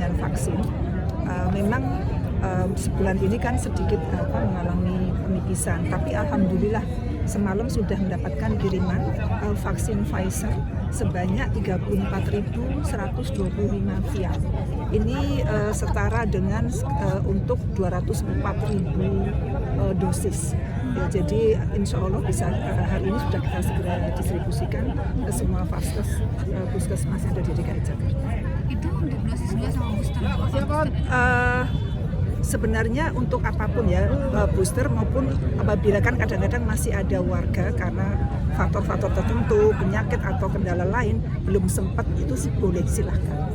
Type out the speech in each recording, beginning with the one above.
dengan vaksin. Memang sebulan ini kan sedikit mengalami penipisan, tapi alhamdulillah semalam sudah mendapatkan kiriman vaksin Pfizer sebanyak 34.125 vial. Ini setara dengan untuk 204.000 dosis. Ya, jadi insya Allah bisa hari ini sudah kita segera distribusikan ke semua puskesmas yang ada di DKI Jakarta. Itu untuk dosis 2 sama booster? Sebenarnya untuk apapun ya, booster maupun apabila kan kadang-kadang masih ada warga karena faktor-faktor tertentu, penyakit atau kendala lain belum sempat, itu boleh silahkan.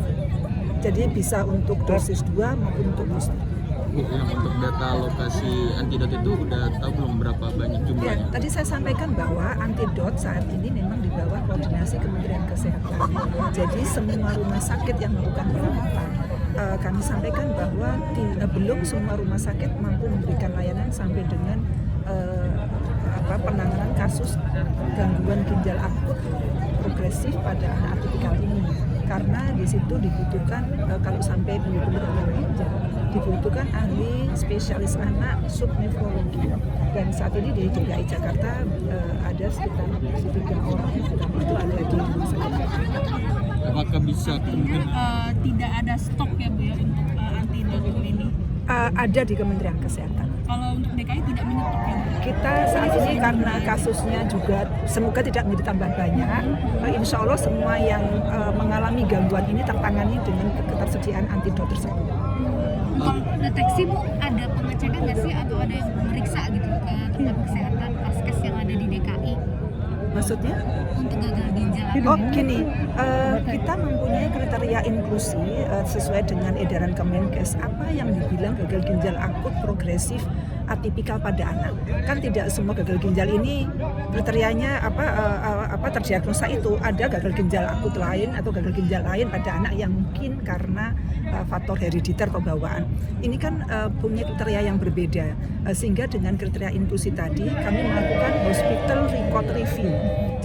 Jadi bisa untuk dosis 2 maupun untuk booster. Bu, yang untuk data lokasi antidot itu udah tahu belum berapa banyak jumlahnya? Ya, tadi saya sampaikan bahwa antidot saat ini memang di bawah koordinasi Kementerian Kesehatan. Jadi semua rumah sakit yang melakukan perawatan, kami sampaikan bahwa belum semua rumah sakit mampu memberikan layanan sampai dengan penanganan kasus gangguan ginjal akut progresif pada anak atipikal ini, karena di situ dibutuhkan kalau sampai benar-benar gangguan ginjal dibutuhkan ahli spesialis anak subnefrologi, dan saat ini di DKI Jakarta ada sekitar 3 orang itu ada di rumah sakit. Apakah bisa Tidak ada stok ya Bu ya untuk antidot ini? Ada di Kementerian Kesehatan. Kalau untuk DKI tidak menyetok ya Bu? Kita saat ini karena kasusnya juga semoga tidak menjadi tambah banyak, insya Allah semua yang mengalami gangguan ini tertangani dengan ketersediaan antidot tersebut. Kalau deteksi Bu, ada pengecekan nggak sih atau ada yang memeriksa gitu ke tempat kesehatan Paskes yang ada di DKI? Maksudnya? Untuk gagal ginjal. Oh gini, kita mempunyai kriteria inklusi sesuai dengan edaran Kemenkes. Apa yang dibilang gagal ginjal akut progresif atipikal pada anak? Kan tidak semua gagal ginjal ini kriterianya terdiagnosa itu. Ada gagal ginjal akut lain atau gagal ginjal lain pada anak yang mungkin karena faktor herediter atau bawaan. Ini kan punya kriteria yang berbeda, sehingga dengan kriteria inklusi tadi kami melakukan hospital record review.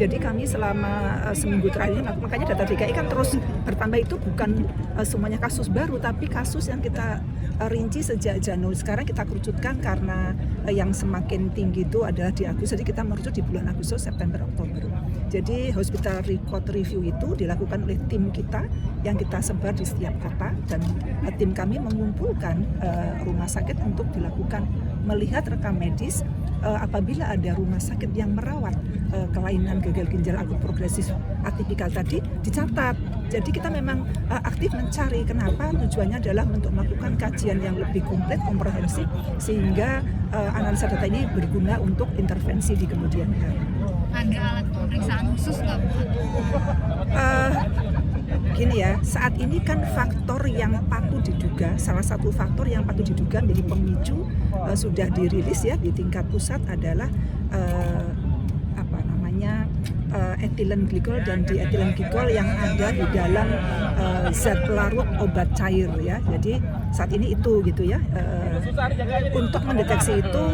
Jadi kami selama seminggu terakhir ini, makanya data DKI kan terus bertambah, itu bukan semuanya kasus baru, tapi kasus yang kita rinci sejak Januari. Sekarang kita kerucutkan karena yang semakin tinggi itu adalah di Agustus, jadi kita merucut di bulan Agustus, September, Oktober. Jadi hospital record review itu dilakukan oleh tim kita yang kita sebar di setiap kota, dan tim kami mengumpulkan rumah sakit untuk dilakukan melihat rekam medis apabila ada rumah sakit yang merawat kelainan gagal ginjal akut progresif atipikal tadi dicatat. Jadi kita memang aktif mencari, kenapa tujuannya adalah untuk melakukan kajian yang lebih komplit, komprehensif, sehingga analisa data ini berguna untuk intervensi di kemudian hari. Ada alat pemeriksaan khusus nggak Bu? Gini ya, saat ini kan faktor yang patut diduga, salah satu faktor yang patut diduga menjadi pemicu sudah dirilis ya di tingkat pusat adalah etilen glikol dan dietilen glikol yang ada di dalam zat pelarut obat cair ya. Jadi saat ini itu gitu ya. Untuk mendeteksi itu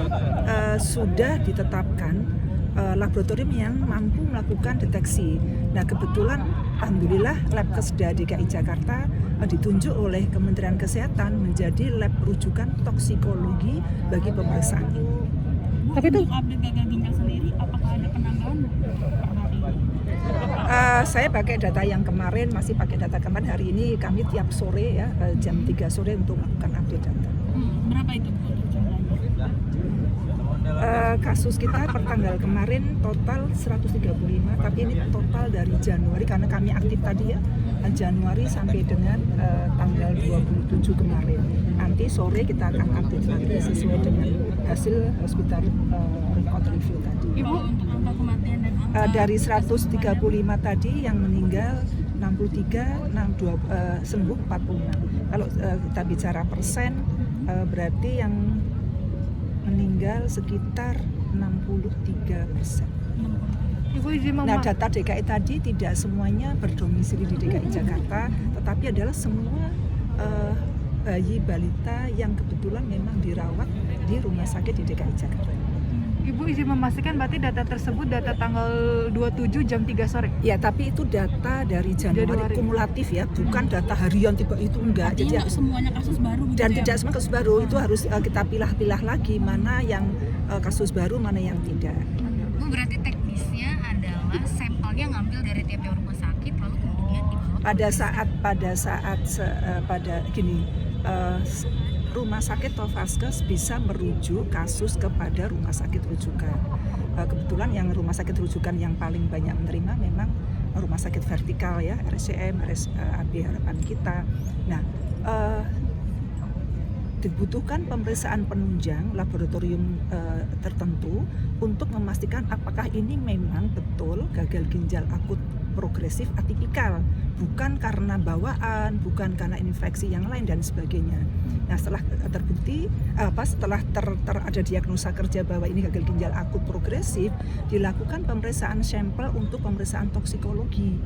sudah ditetapkan laboratorium yang mampu melakukan deteksi. Nah kebetulan alhamdulillah lab Kesda DKI Jakarta ditunjuk oleh Kementerian Kesehatan menjadi lab rujukan toksikologi bagi pemeriksaan ini. Tapi itu update gagal ginjal sendiri, apakah ada penambahan per hari? Saya pakai data yang kemarin, masih pakai data kemarin. Hari ini kami tiap sore ya jam 3 sore untuk melakukan update data. Berapa itu jumlahnya? Kasus kita per tanggal kemarin total 135, tapi ini total dari Januari karena kami aktif tadi ya, Januari sampai dengan tanggal 27 kemarin. Nanti sore kita akan update lagi sesuai dengan hasil hospital record review tadi. Ibu, untuk angka kematian dan angka dari 135 tadi yang meninggal 63, sembuh 46. Kalau kita bicara persen, berarti yang meninggal sekitar 63%. Nah, data DKI tadi tidak semuanya berdomisili di DKI Jakarta, tetapi adalah semua bayi balita yang kebetulan memang dirawat di rumah sakit di DKI Jakarta. Ibu izin memastikan berarti data tersebut data tanggal 27 jam 3 sore. Ya, tapi itu data dari Januari Januari. kumulatif ya, bukan data harian tiba itu enggak. Artinya Jadi nggak semuanya kasus baru gitu dan ya? tidak semua kasus baru, itu harus kita pilah-pilah lagi mana yang kasus baru, mana yang tidak. Bu, berarti teknisnya adalah sampelnya ngambil dari tiap rumah sakit lalu kemudian dibawa pada gini, rumah sakit atau vaskes bisa merujuk kasus kepada rumah sakit rujukan. Kebetulan yang rumah sakit rujukan yang paling banyak menerima memang rumah sakit vertikal ya, RSCM, RSAB Harapan Kita. Nah, dibutuhkan pemeriksaan penunjang laboratorium tertentu untuk memastikan apakah ini memang betul gagal ginjal akut progresif atipikal, bukan karena bawaan, bukan karena infeksi yang lain dan sebagainya. Nah, setelah terbukti setelah ada diagnosa kerja bahwa ini gagal ginjal akut progresif, dilakukan pemeriksaan sampel untuk pemeriksaan toksikologi.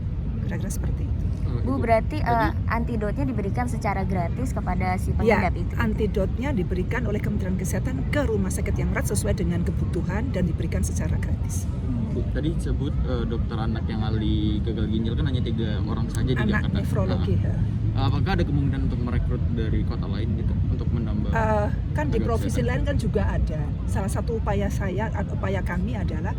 Kira-kira seperti itu. Bu, berarti Tadi- antidotnya diberikan secara gratis kepada si Ya, pengidap itu. antidotnya diberikan oleh Kementerian Kesehatan ke rumah sakit yang erat sesuai dengan kebutuhan dan diberikan secara gratis. Bu, tadi sebut dokter anak yang ahli gagal ginjal kan hanya 3 orang saja di Anak Jakarta. nefrologi. Apakah ada kemungkinan untuk merekrut dari kota lain gitu untuk menambah? Kan di tenaga provinsi kesehatan? lain kan juga ada. Salah satu upaya kami adalah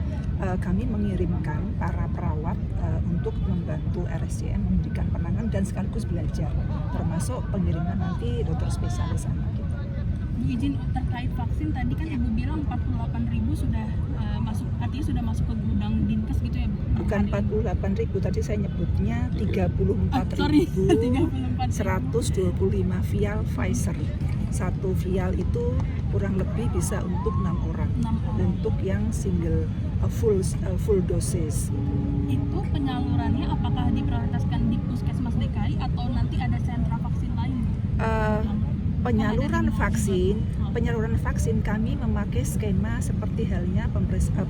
kami mengirimkan para perawat untuk membantu RSCM memberikan penanganan dan sekaligus belajar, termasuk pengiriman nanti dokter spesialis anak gitu. Bu, izin terkait vaksin tadi kan Ibu bilang 48.000 sudah masuk, artinya sudah masuk ke gudang Dinkes gitu ya Bu? Bukan Hari ini. 48.000, tadi saya nyebutnya Sorry, 34.125 34.000. vial Pfizer. Satu vial itu kurang lebih bisa untuk 6 orang. 6 orang. Untuk yang single full dosis. Itu penyalurannya apakah diprioritaskan di Puskesmas DKI atau nanti ada sentra vaksin lain? Penyaluran vaksin kami memakai skema seperti halnya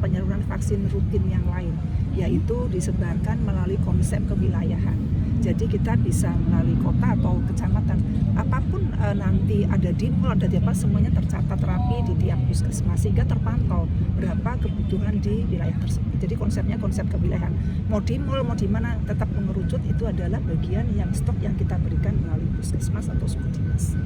penyaluran vaksin rutin yang lain, yaitu disebarkan melalui konsep kewilayahan. Jadi kita bisa melalui kota atau kecamatan, apapun nanti ada di mall, ada di apa, semuanya tercatat rapi di tiap puskesmas sehingga terpantau berapa kebutuhan di wilayah tersebut. Jadi konsepnya konsep kewilayahan. Mau di mall, mau di mana, tetap mengerucut itu adalah bagian yang stok yang kita berikan melalui puskesmas atau suku dinas.